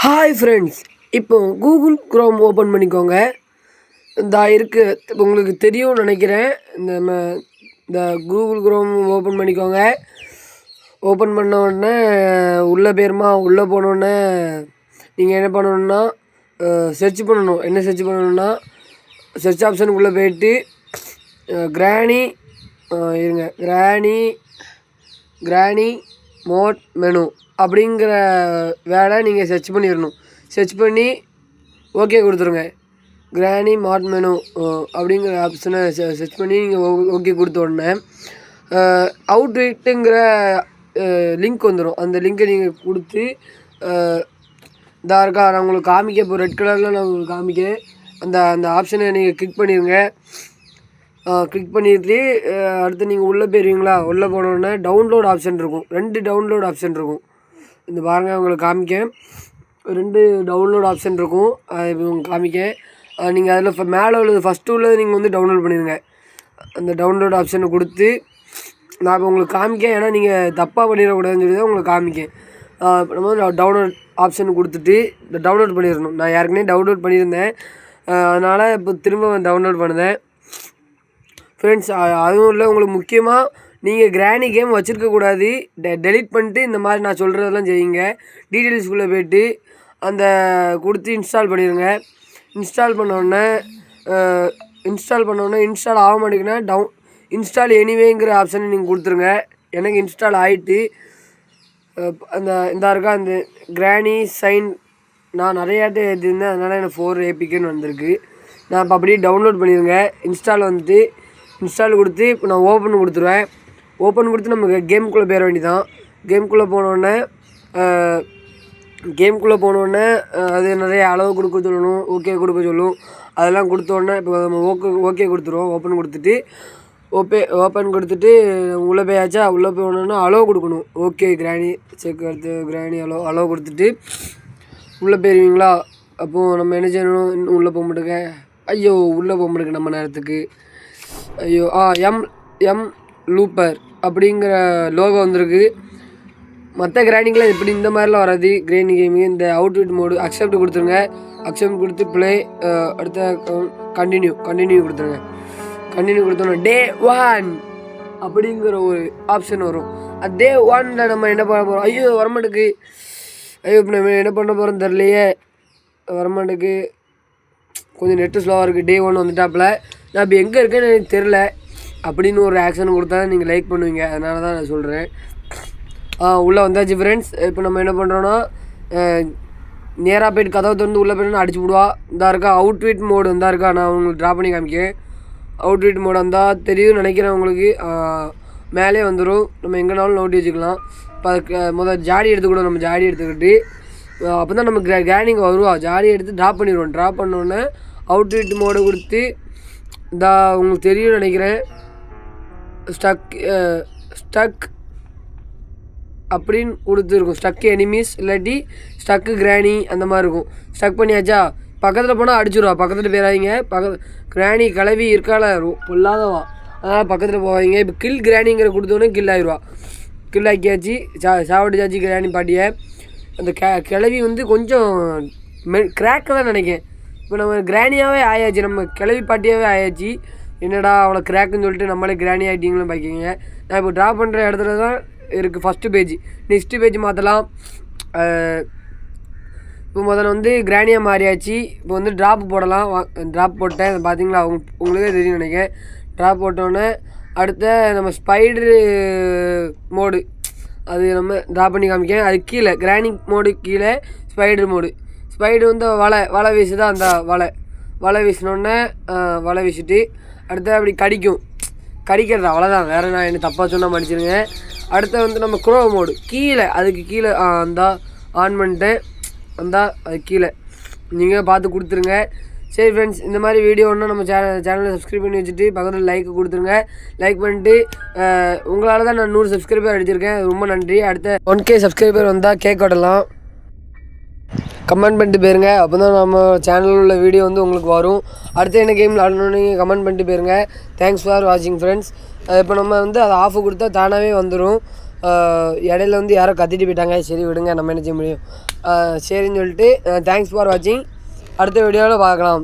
Hi friends, இப்போ Google chrome open பண்ணிக்கோங்க. இந்த உங்களுக்கு தெரியும்னு நினைக்கிறேன். இந்த கூகுள் குரோம் ஓப்பன் பண்ணிக்கோங்க. ஓப்பன் பண்ண உடனே உள்ளே போயிருமா, உள்ளே போனோடனே நீங்கள் என்ன பண்ணணுன்னா சர்ச் பண்ணணும். என்ன சர்ச் பண்ணணுன்னா சர்ச் ஆப்ஷனுக்குள்ளே போயிட்டு கிராணி கிராணி மோட் மெனு அப்படிங்கிற வேலை நீங்கள் சர்ச் பண்ணிடணும். சர்ச் பண்ணி ஓகே கொடுத்துருங்க. கிராணி மாட் மெனு அப்படிங்கிற ஆப்ஷனை சர்ச் பண்ணி நீங்கள் ஓகே கொடுத்த உடனே அவுட்ரீட்டுங்கிற லிங்க் வந்துடும். அந்த லிங்க்கை நீங்கள் கொடுத்து இதாக இருக்கா, நான் உங்களுக்கு காமிக்க இப்போ ரெட் கலரில் நான் உங்களுக்கு காமிக்கிறேன். அந்த ஆப்ஷனை நீங்கள் கிளிக் பண்ணிடுங்க. கிளிக் பண்ணிட்டு அடுத்து நீங்கள் உள்ளே போயிருவீங்களா. உள்ளே போனோடனே டவுன்லோட் ஆப்ஷன் இருக்கும். 2 டவுன்லோட் ஆப்ஷன் இருக்கும். இந்த பாருங்கள், உங்களுக்கு காமிக்க 2 டவுன்லோட் ஆப்ஷன் இருக்கும். அது இப்போ உங்களுக்கு காமிக்க நீங்கள் அதில் இப்போ மேலே உள்ளது ஃபஸ்ட்டு உள்ளது நீங்கள் வந்து டவுன்லோட் பண்ணிடுங்க. அந்த டவுன்லோட் ஆப்ஷனை கொடுத்து நான் இப்போ உங்களுக்கு காமிக்க, ஏன்னா நீங்கள் தப்பாக பண்ணிடக்கூடாதுன்னு சொல்லி தான் உங்களுக்கு காமிக்க. இப்போ நம்ம டவுன்லோட் ஆப்ஷன் கொடுத்துட்டு இந்த டவுன்லோட் பண்ணிடணும். நான் ஏற்கனவே டவுன்லோட் பண்ணியிருந்தேன், அதனால் இப்போ திரும்ப டவுன்லோட் பண்ணுறேன். ஃப்ரெண்ட்ஸ், அதுவும் இல்லை, உங்களுக்கு முக்கியமாக நீங்கள் கிராணி கேம் வச்சுருக்கக்கூடாது. டெலிட் பண்ணிட்டு இந்த மாதிரி நான் சொல்கிறதெல்லாம் செய்யுங்க. டீட்டெயில்ஸ்குள்ளே போய்ட்டு அந்த கொடுத்து இன்ஸ்டால் பண்ணிடுங்க. இன்ஸ்டால் பண்ணோடனே இன்ஸ்டால் ஆக மாட்டேங்குன்னா இன்ஸ்டால் எனிவேங்கிற ஆப்ஷனை நீங்கள் கொடுத்துருங்க. எனக்கு இன்ஸ்டால் ஆகிட்டு இந்த இருக்கா அந்த கிராணி சைன் நான் நிறையாட்டு எழுதியிருந்தேன், அதனால் எனக்கு 4 APKன்னு வந்திருக்கு. நான் இப்போ அப்படியே டவுன்லோட் பண்ணிடுங்க. இன்ஸ்டால் கொடுத்து இப்போ நான் ஓப்பன் கொடுத்துருவேன். ஓப்பன் கொடுத்து நமக்கு கேமுக்குள்ளே போயிட வேண்டியதான். கேமுக்குள்ளே போனோடனே அது நிறைய அளவு கொடுக்க சொல்லணும், ஓகே கொடுக்க சொல்லும். அதெல்லாம் கொடுத்தோடனே இப்போ நம்ம ஓகே கொடுத்துருவோம். ஓப்பன் கொடுத்துட்டு உள்ளே போயாச்சா. உள்ளே போனோன்னா அளவு கொடுக்கணும். ஓகே கிராணி செக் எடுத்து கிராணி அளவு கொடுத்துட்டு உள்ளே போயிருவீங்களா. அப்போது நம்ம என்ன செய்யணும், இன்னும் உள்ளே போக மாட்டேங்க. உள்ளே போக மாட்டேங்க நம்ம நேரத்துக்கு. எம் லூப்பர் அப்படிங்கிற லோகோ வந்திருக்கு. மற்ற கிராண்டிங்கெலாம் இப்படி இந்த மாதிரிலாம் வராது. கிராணி கேமிங் இந்த அவுட்ஃபிட் மோடு அக்செப்ட் கொடுத்துருங்க. அக்செப்ட் கொடுத்து ப்ளே அடுத்த கண்டினியூ கொடுத்துருங்க. கண்டினியூ கொடுத்தோன்னா Day 1 அப்படிங்கிற ஒரு ஆப்ஷன் வரும். Day 1ல் நம்ம என்ன பண்ண போகிறோம், வரமாட்டுக்கு. இப்போ நம்ம என்ன பண்ண போகிறோம் தெரியலையே, வரமாட்டுக்கு. கொஞ்சம் நெட்டு ஸ்லோவாக இருக்குது. Day 1 வந்துட்டாப்புல. நான் இப்போ எங்கே இருக்கேன்னு எனக்கு தெரில. அப்படின்னு ஒரு ஆக்ஷன் கொடுத்தா நீங்கள் லைக் பண்ணுவீங்க, அதனால தான் நான் சொல்கிறேன். உள்ளே வந்தாச்சு ஃப்ரெண்ட்ஸ். இப்போ நம்ம என்ன பண்ணுறோன்னா நேராக போய்ட்டு கதவை திறந்து உள்ளே போய்ட்டு அடிச்சு விடுவா. இந்த இருக்கா அவுட்ஃபிட் மோடு இருக்கா, நான் உங்களுக்கு ட்ரா பண்ணி காமிக்கேன். அவுட்ஃபிட் மோடு வந்தால் தெரியும் நினைக்கிறேன் உங்களுக்கு. மேலே வந்துடும். நம்ம எங்கேனாலும் நோட்டி வச்சுக்கலாம். இப்போ அதுக்கு ஜாடி எடுத்துக்கூட, நம்ம ஜாடி எடுத்துக்கிட்டு அப்போ தான் நம்ம கிராண்டிங் வருவா. ஜாடி எடுத்து ட்ரா பண்ணிடுவோம். ட்ரா பண்ணோடனே அவுட்ஃபிட் மோடு கொடுத்து உங்களுக்கு தெரியும் நினைக்கிறேன். ஸ்டக் அப்படின்னு கொடுத்துருக்கும். ஸ்டக் எனிமீஸ் இல்லாட்டி ஸ்டக்கு கிராணி அந்த மாதிரி இருக்கும். ஸ்டக் பண்ணியாச்சா, பக்கத்தில் போனால் அடிச்சுடுவா. பக்கத்தில் போயிடாதீங்க. கிராணி கிளவி இருக்கால பொல்லாதவா, அதனால் பக்கத்தில் போவாங்க. இப்போ கில் கிராணிங்கிற கொடுத்தோன்னே கில் ஆயிடுவா. கில் ஆக்கியாச்சு, சாவடிச்சாச்சு கிராணி பாட்டியை. அந்த கிளவி வந்து கொஞ்சம் கிராக்கு தான் நினைக்கிறேன். இப்போ நம்ம கிராணியாகவே ஆயாச்சு, நம்ம கிளவி பாட்டியாகவே ஆயாச்சு. என்னடா அவ்வளோ கிராக்குன்னு சொல்லிட்டு நம்மளே கிராணி ஆகிட்டிங்களும் பார்க்கிங்க. நான் இப்போ ட்ரா பண்ணுற இடத்துல தான் இருக்குது ஃபஸ்ட்டு பேஜ். நெக்ஸ்ட்டு பேஜ் மாற்றலாம். இப்போ முதல்ல வந்து கிராணியாக மாறியாச்சு. இப்போ வந்து ட்ராப் போடலாம். ட்ராப் போட்டேன் பார்த்தீங்களா, உங்களுக்கே தெரியும் நினைக்கிறேன். ட்ராப் போட்டோன்னே அடுத்த நம்ம ஸ்பைடரு மோடு அது நம்ம ட்ரா பண்ணி காமிக்கேன். அது கீழே கிராணி மோடு கீழே ஸ்பைடர் மோடு. ஸ்பைடர் வந்து வலை வீசுதான். அந்த வலை வீசினோடனே வலை வீசிட்டு அடுத்த அப்படி கடிக்கிறது அவ்வளோதான். வேறு நான் என்ன தப்பாக சொன்னால் மன்னிச்சிருங்க. அடுத்த வந்து நம்ம க்ரோ மோடு அதுக்கு கீழே ஆன் பண்ணிட்டேன். அது கீழே நீங்கள் பார்த்து கொடுத்துருங்க. சரி ஃப்ரெண்ட்ஸ், இந்த மாதிரி வீடியோ ஒன்று நம்ம சேனலை சப்ஸ்கிரைப் பண்ணி வச்சுட்டு பக்கத்தில் லைக் கொடுத்துருங்க. லைக் பண்ணிட்டு உங்களால் தான் நான் 100 சப்ஸ்கிரைபர் அடிச்சிருக்கேன், ரொம்ப நன்றி. அடுத்த 1K சப்ஸ்கிரைபர் வந்தால் கேக் வெட்டலாம். கமெண்ட் பண்ணிட்டு போயிருங்க, அப்போ தான் நம்ம சேனலில் உள்ள வீடியோ வந்து உங்களுக்கு வரும். அடுத்து என்ன கேம் விளாடணுன்னு நீங்கள் கமெண்ட் பண்ணிட்டு போயிருங்க. தேங்க்ஸ் ஃபார் வாட்சிங் ஃப்ரெண்ட்ஸ். இப்போ நம்ம வந்து அதை ஆஃப் கொடுத்தா தானாகவே வந்துடும். இடையில வந்து யாரோ கத்திட்டு போயிட்டாங்க. சரி விடுங்க, நம்ம என்ன செய்ய முடியும். சரின்னு சொல்லிட்டு தேங்க்ஸ் ஃபார் வாட்சிங். அடுத்த வீடியோவில் பார்க்கலாம்.